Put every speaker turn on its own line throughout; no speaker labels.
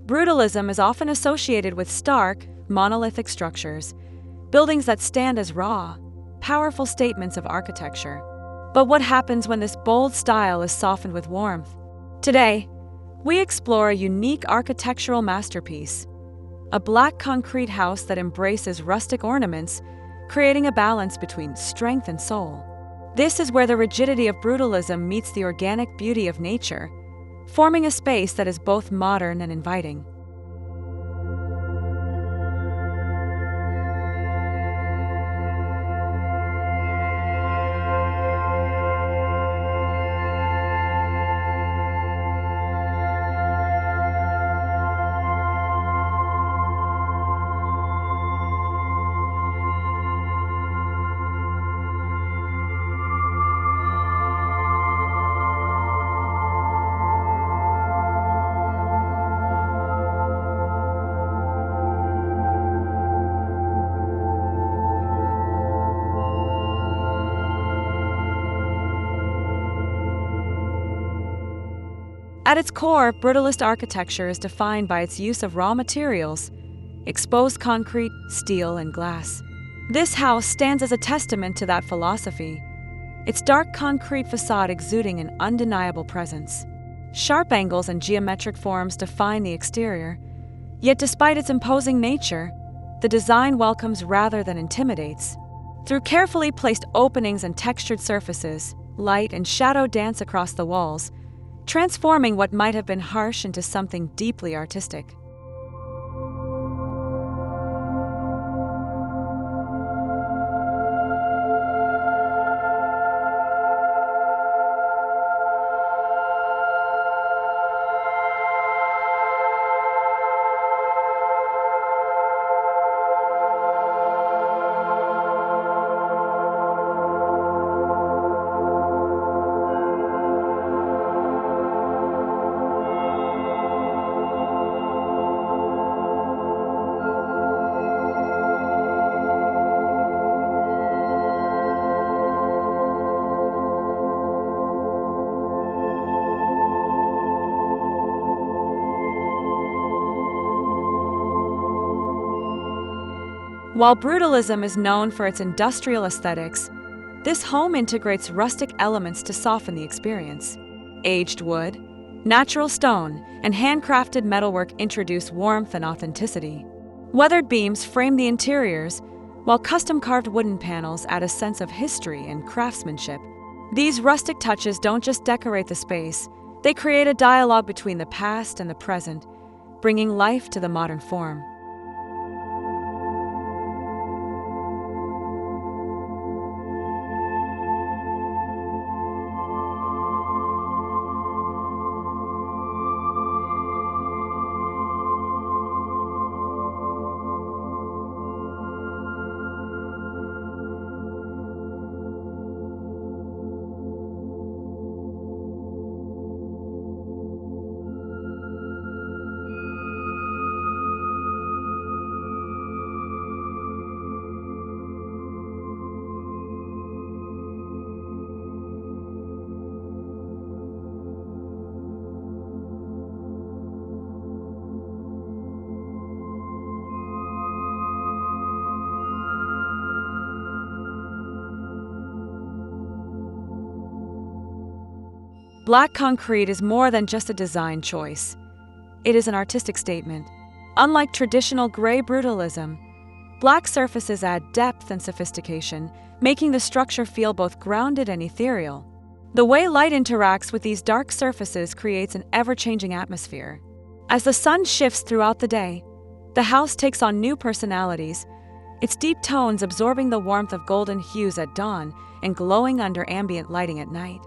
Brutalism is often associated with stark, monolithic structures, buildings that stand as raw, powerful statements of architecture. But what happens when this bold style is softened with warmth? Today, we explore a unique architectural masterpiece, a black concrete house that embraces rustic ornaments, creating a balance between strength and soul. This is where the rigidity of brutalism meets the organic beauty of nature, forming a space that is both modern and inviting. At its core, brutalist architecture is defined by its use of raw materials, exposed concrete, steel, and glass. This house stands as a testament to that philosophy, its dark concrete facade exuding an undeniable presence. Sharp angles and geometric forms define the exterior, yet despite its imposing nature, the design welcomes rather than intimidates. Through carefully placed openings and textured surfaces, light and shadow dance across the walls, transforming what might have been harsh into something deeply artistic. While brutalism is known for its industrial aesthetics, this home integrates rustic elements to soften the experience. Aged wood, natural stone, and handcrafted metalwork introduce warmth and authenticity. Weathered beams frame the interiors, while custom-carved wooden panels add a sense of history and craftsmanship. These rustic touches don't just decorate the space, they create a dialogue between the past and the present, bringing life to the modern form. Black concrete is more than just a design choice. It is an artistic statement. Unlike traditional gray brutalism, black surfaces add depth and sophistication, making the structure feel both grounded and ethereal. The way light interacts with these dark surfaces creates an ever-changing atmosphere. As the sun shifts throughout the day, the house takes on new personalities, its deep tones absorbing the warmth of golden hues at dawn and glowing under ambient lighting at night.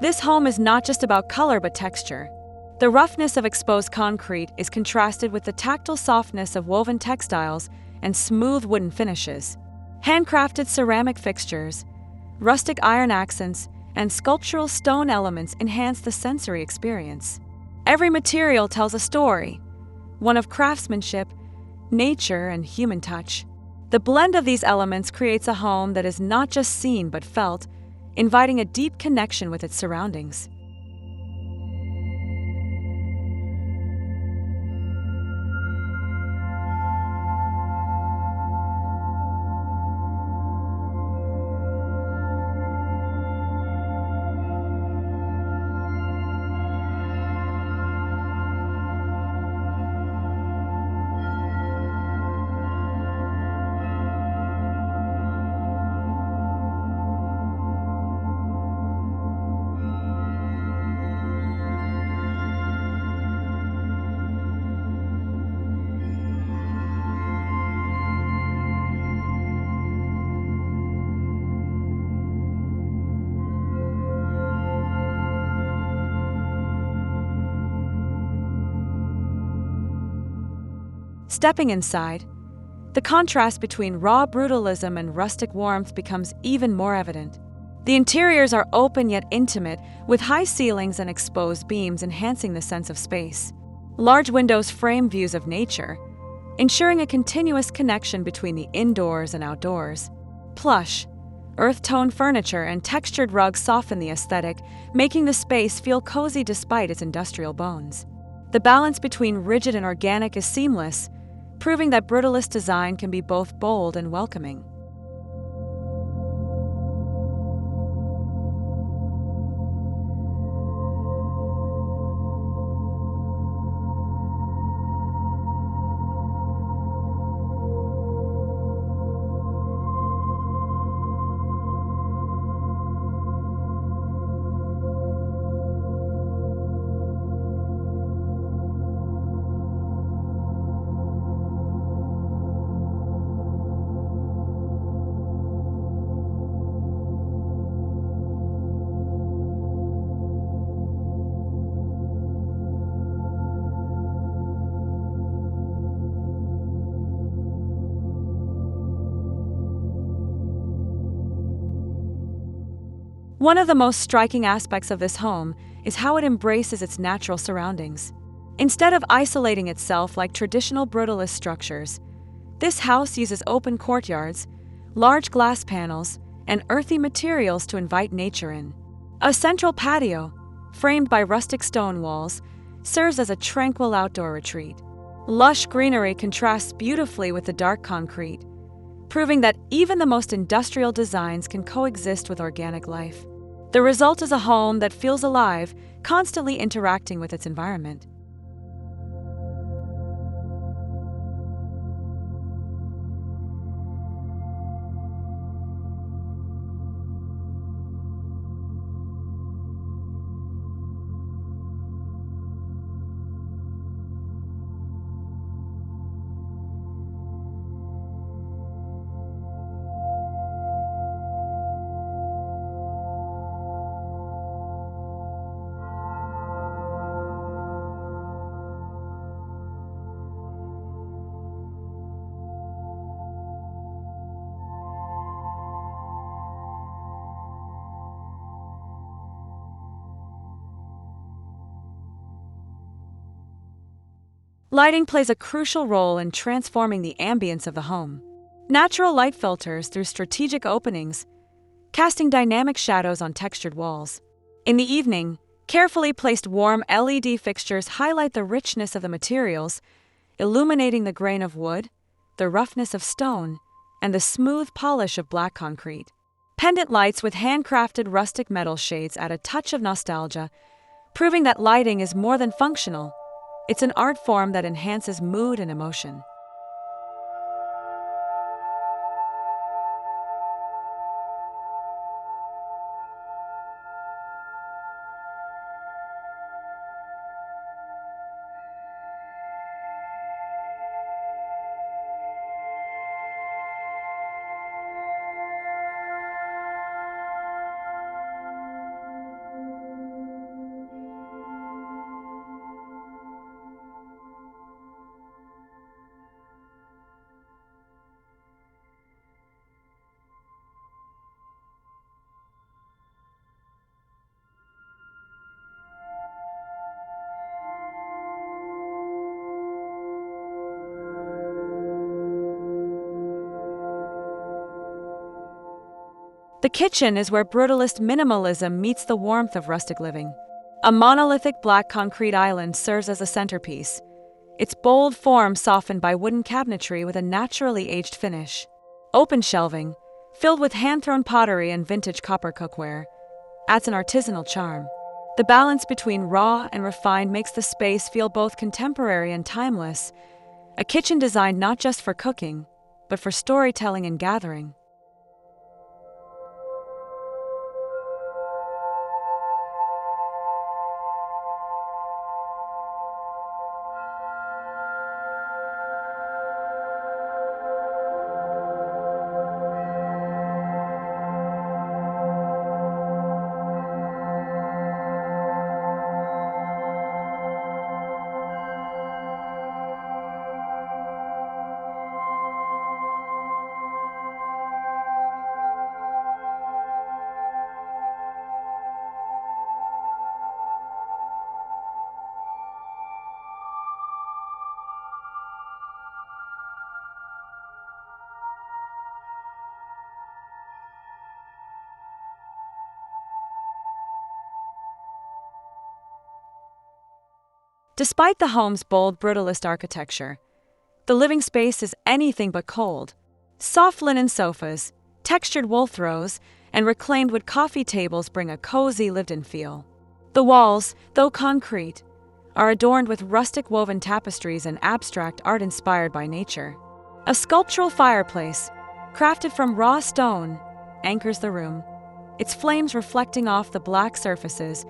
This home is not just about color but texture. The roughness of exposed concrete is contrasted with the tactile softness of woven textiles and smooth wooden finishes. Handcrafted ceramic fixtures, rustic iron accents, and sculptural stone elements enhance the sensory experience. Every material tells a story, one of craftsmanship, nature, and human touch. The blend of these elements creates a home that is not just seen but felt, inviting a deep connection with its surroundings. Stepping inside, the contrast between raw brutalism and rustic warmth becomes even more evident. The interiors are open yet intimate, with high ceilings and exposed beams enhancing the sense of space. Large windows frame views of nature, ensuring a continuous connection between the indoors and outdoors. Plush, earth-toned furniture and textured rugs soften the aesthetic, making the space feel cozy despite its industrial bones. The balance between rigid and organic is seamless, proving that Brutalist design can be both bold and welcoming. One of the most striking aspects of this home is how it embraces its natural surroundings. Instead of isolating itself like traditional brutalist structures, this house uses open courtyards, large glass panels, and earthy materials to invite nature in. A central patio, framed by rustic stone walls, serves as a tranquil outdoor retreat. Lush greenery contrasts beautifully with the dark concrete, proving that even the most industrial designs can coexist with organic life. The result is a home that feels alive, constantly interacting with its environment. Lighting plays a crucial role in transforming the ambience of the home. Natural light filters through strategic openings, casting dynamic shadows on textured walls. In the evening, carefully placed warm LED fixtures highlight the richness of the materials, illuminating the grain of wood, the roughness of stone, and the smooth polish of black concrete. Pendant lights with handcrafted rustic metal shades add a touch of nostalgia, proving that lighting is more than functional. It's an art form that enhances mood and emotion. The kitchen is where brutalist minimalism meets the warmth of rustic living. A monolithic black concrete island serves as a centerpiece, its bold form softened by wooden cabinetry with a naturally aged finish. Open shelving, filled with hand-thrown pottery and vintage copper cookware, adds an artisanal charm. The balance between raw and refined makes the space feel both contemporary and timeless, a kitchen designed not just for cooking, but for storytelling and gathering. Despite the home's bold brutalist architecture, the living space is anything but cold. Soft linen sofas, textured wool throws, and reclaimed wood coffee tables bring a cozy lived-in feel. The walls, though concrete, are adorned with rustic woven tapestries and abstract art inspired by nature. A sculptural fireplace, crafted from raw stone, anchors the room, its flames reflecting off the black surfaces,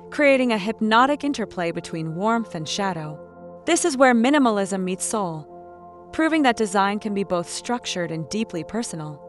creating a hypnotic interplay between warmth and shadow. This is where minimalism meets soul, proving that design can be both structured and deeply personal.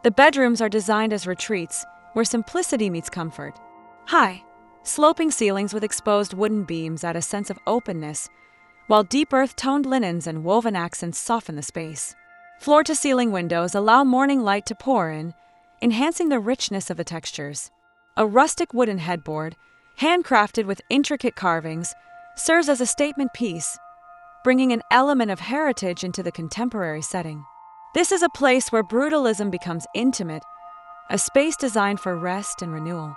The bedrooms are designed as retreats, where simplicity meets comfort. High, sloping ceilings with exposed wooden beams add a sense of openness, while deep earth-toned linens and woven accents soften the space. Floor-to-ceiling windows allow morning light to pour in, enhancing the richness of the textures. A rustic wooden headboard, handcrafted with intricate carvings, serves as a statement piece, bringing an element of heritage into the contemporary setting. This is a place where brutalism becomes intimate, a space designed for rest and renewal.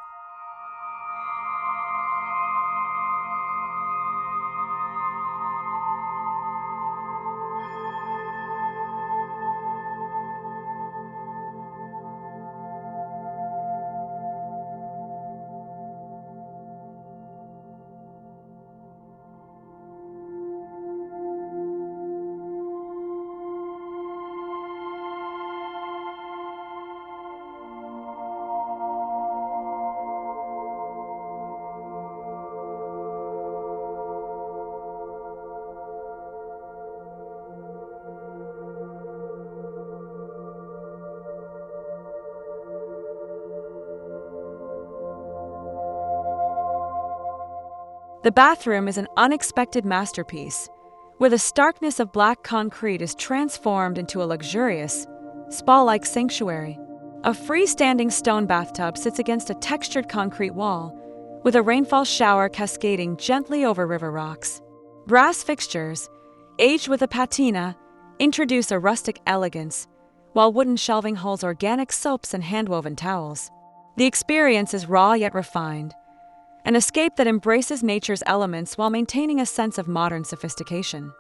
The bathroom is an unexpected masterpiece, where the starkness of black concrete is transformed into a luxurious, spa-like sanctuary. A freestanding stone bathtub sits against a textured concrete wall, with a rainfall shower cascading gently over river rocks. Brass fixtures, aged with a patina, introduce a rustic elegance, while wooden shelving holds organic soaps and hand-woven towels. The experience is raw yet refined, an escape that embraces nature's elements while maintaining a sense of modern sophistication.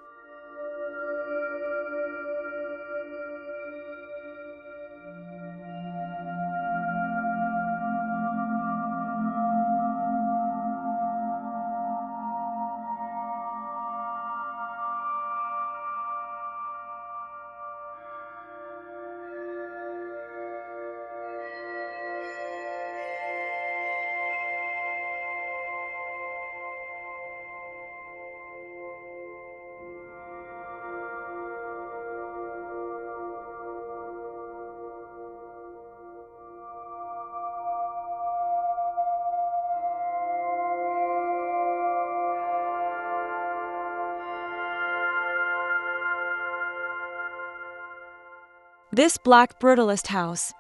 This black brutalist house,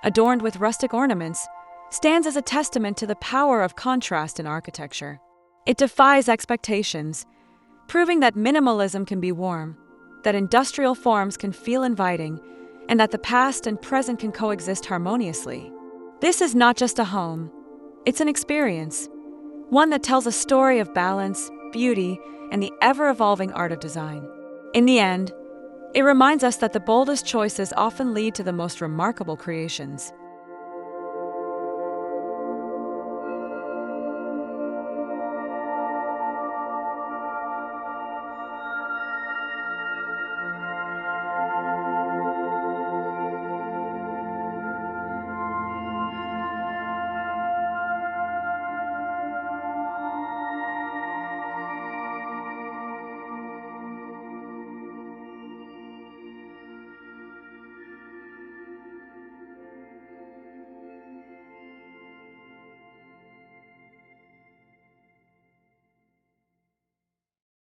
adorned with rustic ornaments, stands as a testament to the power of contrast in architecture. It defies expectations, proving that minimalism can be warm, that industrial forms can feel inviting, and that the past and present can coexist harmoniously. This is not just a home, it's an experience, one that tells a story of balance, beauty, and the ever-evolving art of design. In the end, it reminds us that the boldest choices often lead to the most remarkable creations.